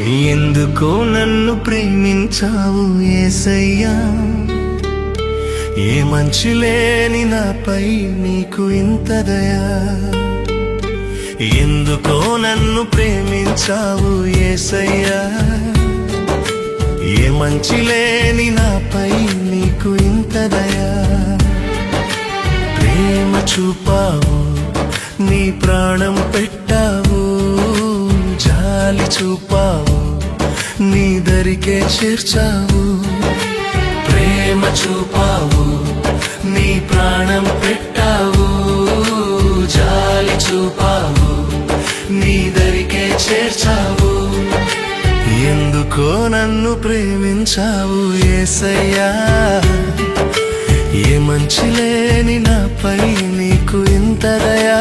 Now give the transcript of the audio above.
ఎందుకో నన్ను ప్రేమించావు యేసయ్యా, ఏ మంచి లేని నాపై నీకు ఇంత దయా. ఎందుకో నన్ను ప్రేమించావు యేసయ్యా, ఏ మంచి లేని నాపై నీకు ఇంత దయా. ప్రేమ చూపావు, నీ ప్రాణం పెట్టావు, జాలి చూపావు, నీ దరికే చేర్చావు. ప్రేమ చూపావు, నీ ప్రాణం పెట్టావు, జాలి చూపావు, నీ దరికే చేర్చావు. ఎందుకో నన్ను ప్రేమించావు యేసయ్యా, ఏ మంచి లేని నాపై నీకు ఇంత దయా.